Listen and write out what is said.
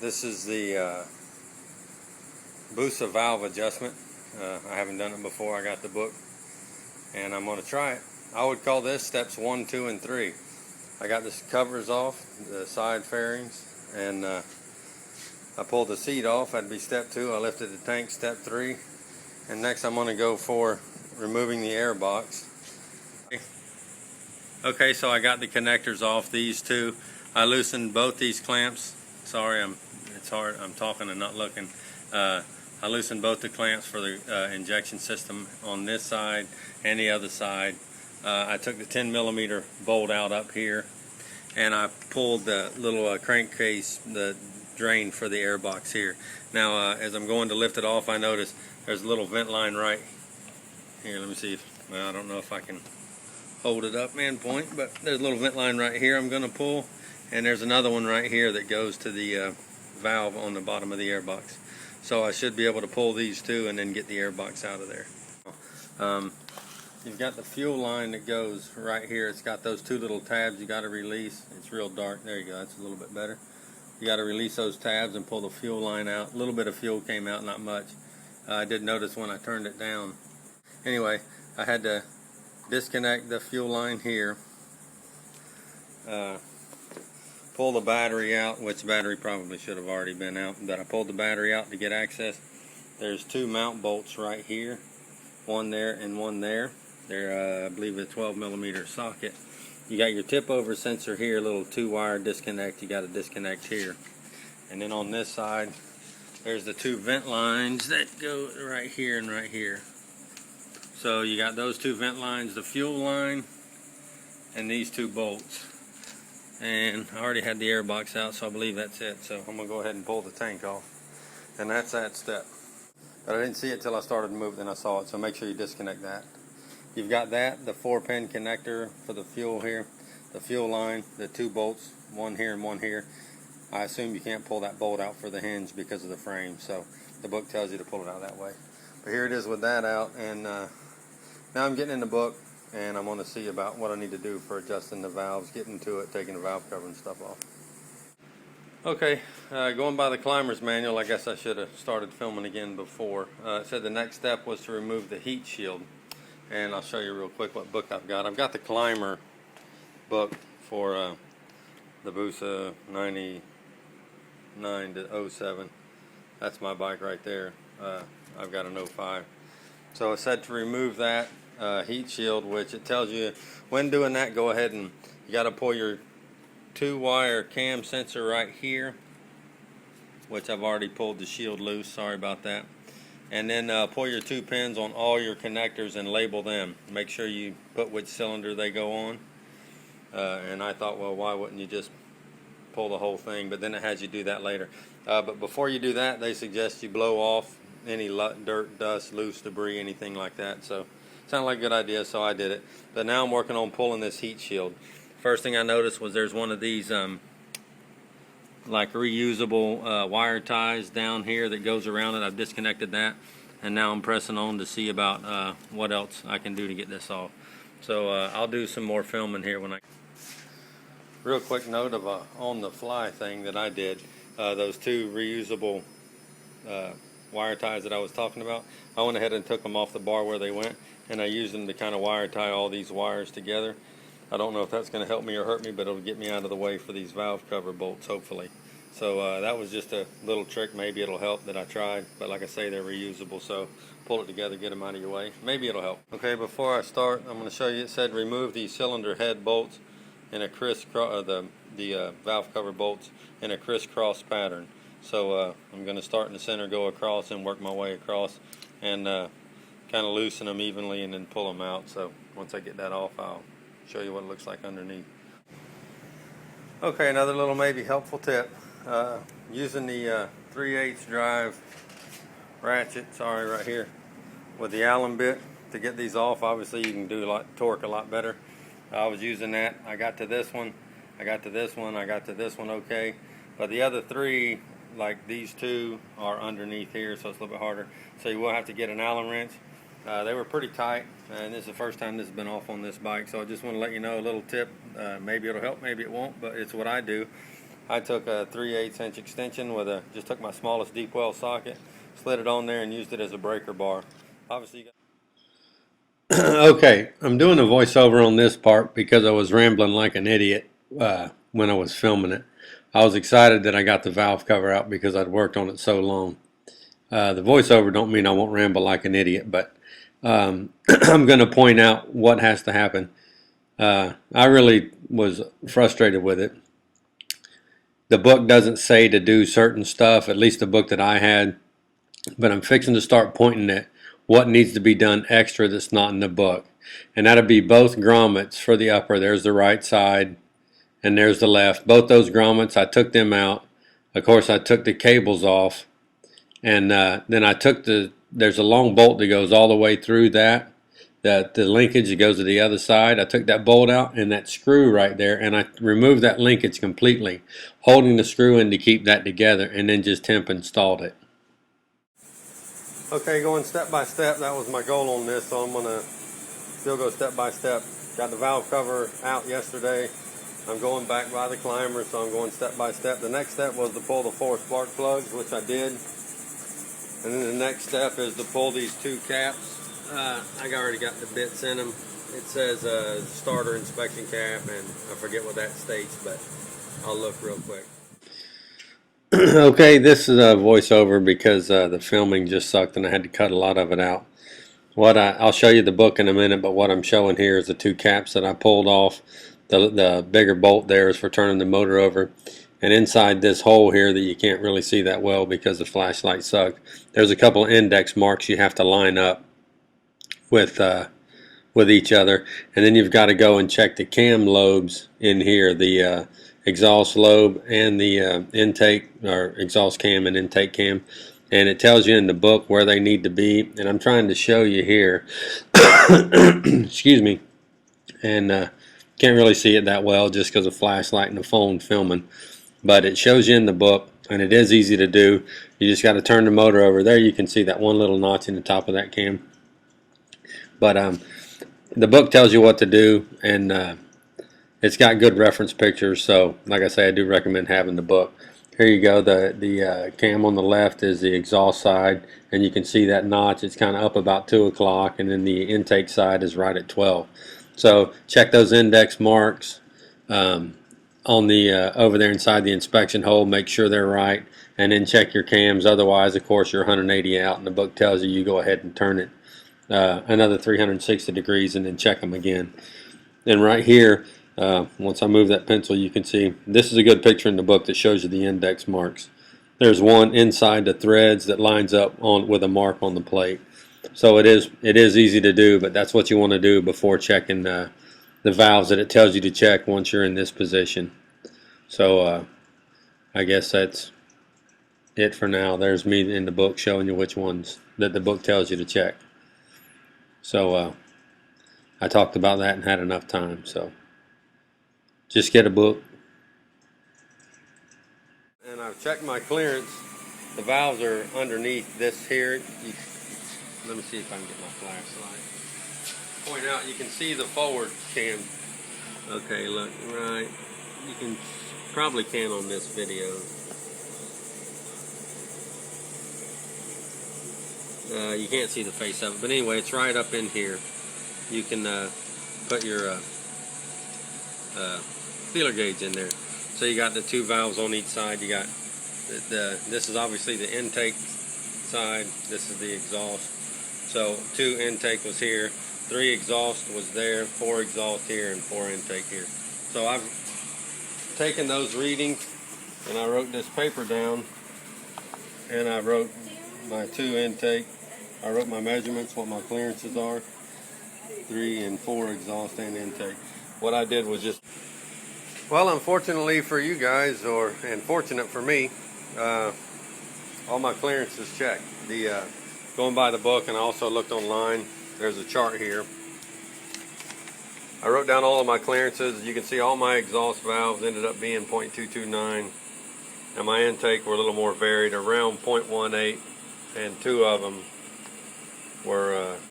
This is the Busa valve adjustment. I haven't done it before. I got the book and I'm going to try it. I would call this steps 1, 2, and 3. I got the covers off, the side fairings, and I pulled the seat off. That'd be step 2. I lifted the tank, step 3. And next I'm going to go for removing the air box. Okay, so I got the connectors off, these two. I loosened both these clamps. Sorry, it's hard. I'm talking and not looking. I loosened both the clamps for the injection system on this side and the other side. I took the 10 millimeter bolt out up here, and I pulled the little crankcase, the drain for the air box here. Now, as I'm going to lift it off, I notice there's a little vent line right here. Let me see if, well, I don't know if I can hold it up and point, but there's a little vent line right here I'm going to pull, and there's another one right here that goes to the valve on the bottom of the air box. So I should be able to pull these two and then get the air box out of there. You've got the fuel line that goes right here. It's got those two little tabs you got to release. It's real dark. There you go. That's a little bit better. You got to release those tabs and pull the fuel line out. A little bit of fuel came out, not much. I did notice when I turned it down. Anyway, I had to disconnect the fuel line here, pull the battery out, which battery probably should have already been out, but I pulled the battery out to get access. There's two mount bolts right here, one there and one there. They're I believe a 12 millimeter socket. You got your tip over sensor here, little 2-wire disconnect. You got to disconnect here, and then on this side there's the two vent lines that go right here and right here. So you got those two vent lines, the fuel line, and these two bolts. And I already had the air box out, so I believe that's it. So I'm going to go ahead and pull the tank off. And that's that step. But I didn't see it till I started to move, then I saw it. So make sure you disconnect that. You've got that, the 4-pin connector for the fuel here, the fuel line, the two bolts, one here and one here. I assume you can't pull that bolt out for the hinge because of the frame. So the book tells you to pull it out that way. But here it is with that out, and now I'm getting in the book, and I'm going to see about what I need to do for adjusting the valves, getting to it, taking the valve cover and stuff off. Okay, going by the climber's manual, I guess I should have started filming again before. It said the next step was to remove the heat shield, and I'll show you real quick what book I've got. I've got the climber book for the Busa 99 to 07. That's my bike right there. I've got an 05. So it said to remove that heat shield, which it tells you when doing that, go ahead and you got to pull your 2-wire cam sensor right here, which I've already pulled the shield loose. Sorry about that. And then pull your 2 pins on all your connectors and label them. Make sure you put which cylinder they go on. And I thought, well, why wouldn't you just pull the whole thing? But then it has you do that later. But before you do that, they suggest you blow off any dirt, dust, loose debris, anything like that. So sounded like a good idea, so I did it. But now I'm working on pulling this heat shield. First thing I noticed was there's one of these like reusable wire ties down here that goes around it. I've disconnected that, and now I'm pressing on to see about what else I can do to get this off. So I'll do some more filming here when I... Real quick note of a on-the-fly thing that I did. Those two reusable wire ties that I was talking about, I went ahead and took them off the bar where they went, and I used them to kind of wire tie all these wires together. I don't know if that's going to help me or hurt me, but it'll get me out of the way for these valve cover bolts, hopefully. So that was just a little trick. Maybe it'll help that I tried, but like I say, they're reusable, so pull it together, get them out of your way. Maybe it'll help. Okay, before I start, I'm going to show you. It said remove the cylinder head bolts in a crisscross, the valve cover bolts in a crisscross pattern. So I'm going to start in the center, go across, and work my way across, and kind of loosen them evenly and then pull them out. So once I get that off, I'll show you what it looks like underneath. Okay, another little maybe helpful tip. Using the 3/8 drive ratchet, right here, with the Allen bit to get these off. Obviously you can do torque a lot better. I was using that. I got to this one, I got to this one, I got to this one okay. But the other three, like these two, are underneath here, so it's a little bit harder. So you will have to get an Allen wrench. They were pretty tight, and this is the first time this has been off on this bike, so I just want to let you know a little tip. Maybe it'll help, maybe it won't, but it's what I do. I took a 3/8 inch extension with just took my smallest deep well socket, slid it on there, and used it as a breaker bar. Obviously, you got okay, I'm doing a voiceover on this part because I was rambling like an idiot when I was filming it. I was excited that I got the valve cover out because I'd worked on it so long. The voiceover don't mean I won't ramble like an idiot, but I'm going to point out what has to happen. I really was frustrated with it. The book doesn't say to do certain stuff, at least the book that I had, but I'm fixing to start pointing at what needs to be done extra that's not in the book. And that'll be both grommets for the upper. There's the right side and there's the left. Both those grommets, I took them out. Of course, I took the cables off. And then I took there's a long bolt that goes all the way through the linkage that goes to the other side. I took that bolt out and that screw right there, and I removed that linkage completely, holding the screw in to keep that together, and then just temp installed it. Okay, going step by step, that was my goal on this, so I'm going to still go step by step. Got the valve cover out yesterday. I'm going back by the climber, so I'm going step by step. The next step was to pull the 4 spark plugs, which I did. And then the next step is to pull these 2 caps. I already got the bits in them. It says starter inspection cap, and I forget what that states, but I'll look real quick. Okay, this is a voiceover because the filming just sucked and I had to cut a lot of it out. I'll show you the book in a minute, but what I'm showing here is the 2 caps that I pulled off. The bigger bolt there is for turning the motor over. And inside this hole here that you can't really see that well because the flashlight sucked, there's a couple of index marks you have to line up with each other. And then you've got to go and check the cam lobes in here, the exhaust lobe and the intake, or exhaust cam and intake cam. And it tells you in the book where they need to be. And I'm trying to show you here. Excuse me. And can't really see it that well just because of flashlight and the phone filming. But it shows you in the book, and it is easy to do. You just got to turn the motor over. There you can see that one little notch in the top of that cam. But the book tells you what to do, and it's got good reference pictures. So, like I say, I do recommend having the book. Here you go. The cam on the left is the exhaust side, and you can see that notch. It's kind of up about 2 o'clock, and then the intake side is right at 12. So check those index marks on the over there inside the inspection hole. Make sure they're right, and then check your cams. Otherwise, of course, you're 180 out, and the book tells you go ahead and turn it another 360 degrees and then check them again. Then right here, once I move that pencil, you can see this is a good picture in the book that shows you the index marks. There's one inside the threads that lines up with a mark on the plate. So it is easy to do, but that's what you want to do before checking the valves that it tells you to check once you're in this position. So I guess that's it for now. There's me in the book showing you which ones that the book tells you to check. So I talked about that and had enough time. So just get a book. And I've checked my clearance. The valves are underneath this here. Let me see if I can get my flashlight. Point out, you can see the forward cam. Okay, look, right. You can probably can on this video. You can't see the face of it, but anyway, it's right up in here. You can put your feeler gauge in there. So you got the 2 valves on each side. You got this is obviously the intake side. This is the exhaust. So 2 intake was here, 3 exhaust was there, 4 exhaust here, and 4 intake here. So I've taken those readings and I wrote this paper down, and I wrote my 2 intake. I wrote my measurements, what my clearances are, 3 and 4 exhaust and intake. What I did was just, well, unfortunately for you guys, and fortunate for me, all my clearances checked. Going by the book, and I also looked online. There's a chart here. I wrote down all of my clearances. You can see all my exhaust valves ended up being 0.229, and my intake were a little more varied, around 0.18, and 2 of them were